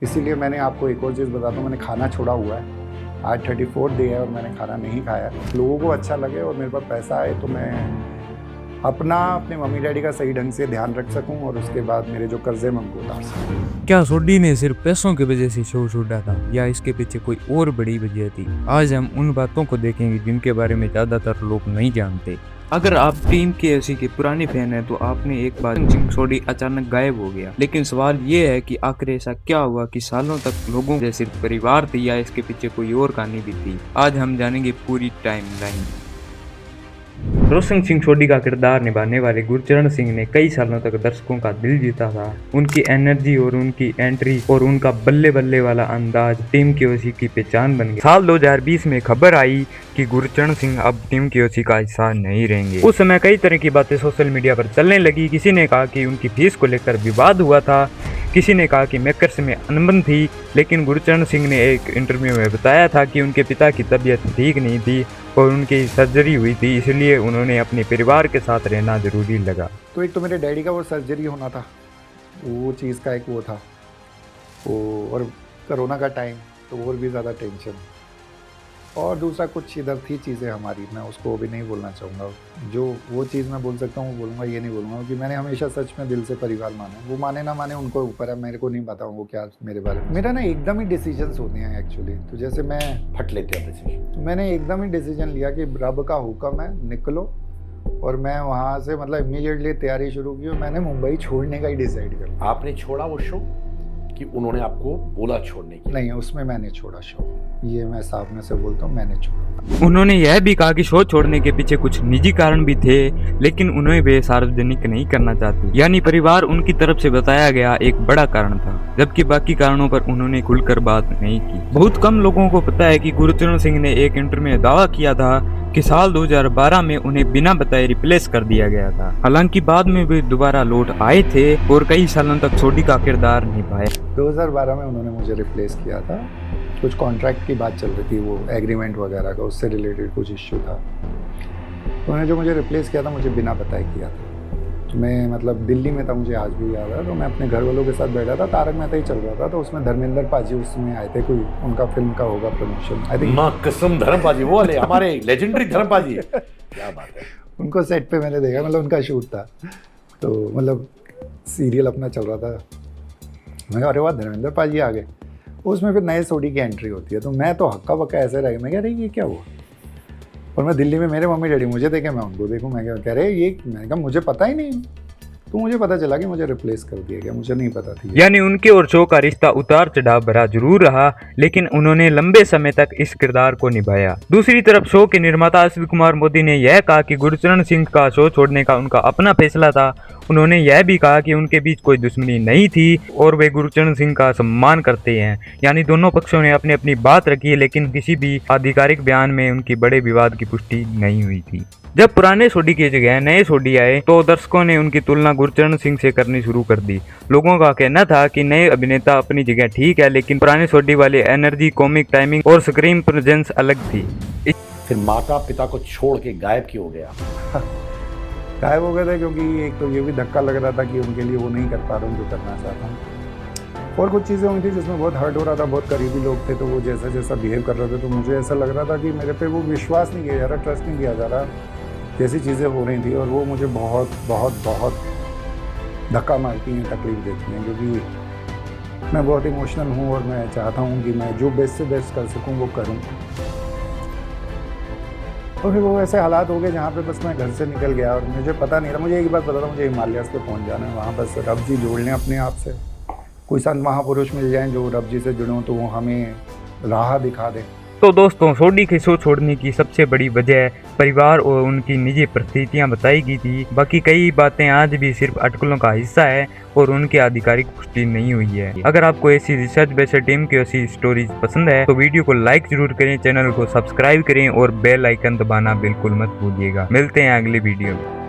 इसीलिए मैंने आपको एक और चीज़ बताता हूँ, मैंने खाना छोड़ा हुआ है। आज 34 डे है और मैंने खाना नहीं खाया। लोगों को अच्छा लगे और मेरे पास पैसा आए तो मैं अपने मम्मी डैडी का सही ढंग से ध्यान रख सकूं और उसके बाद मेरे जो कर्जे मैं उनको उतार सकूं। क्या सोडी ने सिर्फ पैसों की वजह से शो छोड़ा था या इसके पीछे कोई और बड़ी वजह थी? आज हम उन बातों को देखेंगे जिनके बारे में ज्यादातर लोग नहीं जानते। अगर आप टीम KFC के पुराने फैन हैं तो आपने एक बार सोडी अचानक गायब हो गया, लेकिन सवाल ये है कि आखिर ऐसा क्या हुआ कि सालों तक लोगों के सिर्फ परिवार थी या इसके पीछे कोई और कहानी भी थी। आज हम जानेंगे पूरी टाइमलाइन। रोशन सिंह सोडी का किरदार निभाने वाले गुरचरण सिंह ने कई सालों तक दर्शकों का दिल जीता था। उनकी एनर्जी और उनकी एंट्री और उनका बल्ले बल्ले वाला अंदाज टीम KFC की पहचान बन गया। साल 2020 में खबर आई कि गुरचरण सिंह अब टीम KFC का हिस्सा नहीं रहेंगे। उस समय कई तरह की बातें सोशल मीडिया पर चलने लगी। किसी ने कहा कि उनकी फीस को लेकर विवाद हुआ था, किसी ने कहा कि मेकर्स में अनबन थी, लेकिन गुरचरण सिंह ने एक इंटरव्यू में बताया था कि उनके पिता की तबीयत ठीक नहीं थी और उनकी सर्जरी हुई थी, इसलिए उन्होंने अपने परिवार के साथ रहना जरूरी लगा। तो एक तो मेरे डैडी का वो सर्जरी होना था, वो चीज़ का एक वो था वो, और कोरोना का टाइम तो और भी ज़्यादा टेंशन, और दूसरा कुछ इधर थी चीज़ें हमारी, मैं उसको भी नहीं बोलना चाहूँगा। जो वो चीज़ मैं बोल सकता हूँ वो बोलूँगा, ये नहीं बोलूँगा कि मैंने हमेशा सच में दिल से परिवार माना। वो माने ना माने उनको ऊपर है, मेरे को नहीं पता वो क्या मेरे बारे में। मेरा ना एकदम ही डिसीजंस होते हैं एक्चुअली। तो जैसे मैं फट लेते हैं डिसीजन, तो मैंने एकदम ही डिसीजन लिया कि रब का हुक्म है, निकलो। और मैं वहाँ से मतलब इमीडिएटली तैयारी शुरू की और मैंने मुंबई छोड़ने का ही डिसाइड कर लिया। आपने छोड़ा वो शो कि उन्होंने आपको बोला छोड़ने की? नहीं, उसमें मैंने छोड़ा शो, ये मैं सामने से बोलता हूँ, मैंने छोड़ा। उन्होंने यह भी कहा कि शो छोड़ने के पीछे कुछ निजी कारण भी थे, लेकिन उन्हें वे सार्वजनिक नहीं करना चाहती। यानी परिवार उनकी तरफ से बताया गया एक बड़ा कारण था, जबकि बाकी कारणों पर उन्होंने खुलकर बात नहीं की। बहुत कम लोगों को पता है कि गुरचरण सिंह ने एक इंटरव्यू में दावा किया था कि साल 2012 में उन्हें बिना बताए रिप्लेस कर दिया गया था। हालांकि बाद में वे दोबारा लौट आए थे और कई सालों तक सोडी का किरदार निभाया। 2012 में उन्होंने मुझे रिप्लेस किया था, कुछ कॉन्ट्रैक्ट की बात चल रही थी, वो एग्रीमेंट वगैरह का, उससे रिलेटेड कुछ इश्यू था। तो उन्होंने जो मुझे रिप्लेस किया था मुझे बिना बताए किया था। तो मैं मतलब दिल्ली में था, मुझे आज भी याद है। तो मैं अपने घर वालों के साथ बैठा था, तारक मेहता ही चल रहा था, तो उसमें धर्मेंद्र पाजी उसमें आए थे, कोई उनका फिल्म का होगा प्रमोशन, आई थिंक। माँ कसम, धर्म पाजी वो वाले हमारे लेजेंडरी धर्म पाजी, क्या बात है। उनको सेट पे मैंने देखा, मतलब उनका शूट था, तो मतलब सीरियल अपना चल रहा था। मैं कहा अरे वाह, धर्मेंद्र पाजी आ गए। उसमें फिर नए सोडी की एंट्री होती है, तो मैं तो हक्का बक्का ऐसे रह गया। मैं कह रही ये क्या हुआ? और मैं दिल्ली में, मेरे मम्मी डैडी मुझे देखे, मैं उनको देखूं, मैं क्या कह रहे ये, मैंने कहा मुझे पता ही नहीं। तो मुझे पता चला कि मुझे रिप्लेस कर दिया गया, मुझे नहीं पता थी। यानी उनके और शो का रिश्ता उतार चढ़ाव भरा जरूर रहा, लेकिन उन्होंने लंबे समय तक इस किरदार को निभाया। दूसरी तरफ शो के निर्माता अश्विन कुमार मोदी ने यह कहा कि गुरचरण सिंह का शो छोड़ने का उनका अपना फैसला था। उन्होंने यह भी कहा कि उनके बीच कोई दुश्मनी नहीं थी और वे गुरचरण सिंह का सम्मान करते हैं। यानी दोनों पक्षों ने अपनी अपनी बात रखी, लेकिन किसी भी आधिकारिक बयान में उनकी बड़े विवाद की पुष्टि नहीं हुई थी। जब पुराने सोडी की जगह नए सोडी आए तो दर्शकों ने उनकी तुलना गुरचरण सिंह से करनी शुरू कर दी। लोगों का कहना था कि नए अभिनेता अपनी जगह ठीक है, लेकिन पुराने सोडी वाले एनर्जी, कॉमिक टाइमिंग और स्क्रीन प्रेजेंस अलग थी। फिर माता पिता को छोड़ के गायब क्यों हो गया? गायब हो गए थे क्योंकि एक तो ये भी धक्का लग रहा था कि उनके लिए वो नहीं कर पा रहा हूँ जो करना चाहता हूँ, और कुछ चीज़ें हुई थी जिसमें बहुत हर्ट हो रहा था। बहुत करीबी लोग थे, तो वो जैसा जैसा बिहेव कर रहे थे तो मुझे ऐसा लग रहा था कि मेरे पे वो विश्वास नहीं किया जा रहा, ट्रस्ट नहीं किया जा रहा, जैसी चीज़ें हो रही थी। और वो मुझे बहुत बहुत बहुत धक्का मारती हैं, तकलीफ देती हैं, क्योंकि मैं बहुत इमोशनल हूँ और मैं चाहता हूँ कि मैं जो बेस्ट से बेस्ट कर सकूँ वो करूँ। तो फिर वो ऐसे हालात हो गए जहाँ पे बस मैं घर से निकल गया और मुझे पता नहीं था, मुझे एक बात पता था, मुझे हिमालयास पे पहुँच जाना है। वहाँ बस रब जी जोड़ लें अपने आप से, कोई संत महापुरुष मिल जाएं जो रब जी से जुड़े हों, तो वो हमें राह दिखा दें। तो दोस्तों, सोडी के शो छोड़ने की सबसे बड़ी वजह परिवार और उनकी निजी परिस्थितियां बताई गई थी। बाकी कई बातें आज भी सिर्फ अटकलों का हिस्सा है और उनकी आधिकारिक पुष्टि नहीं हुई है। अगर आपको ऐसी रिसर्च बेस्ड टीम की ऐसी स्टोरीज पसंद है तो वीडियो को लाइक जरूर करें, चैनल को सब्सक्राइब करें और बेल आइकन दबाना बिल्कुल मत भूलिएगा। मिलते हैं अगली वीडियो में।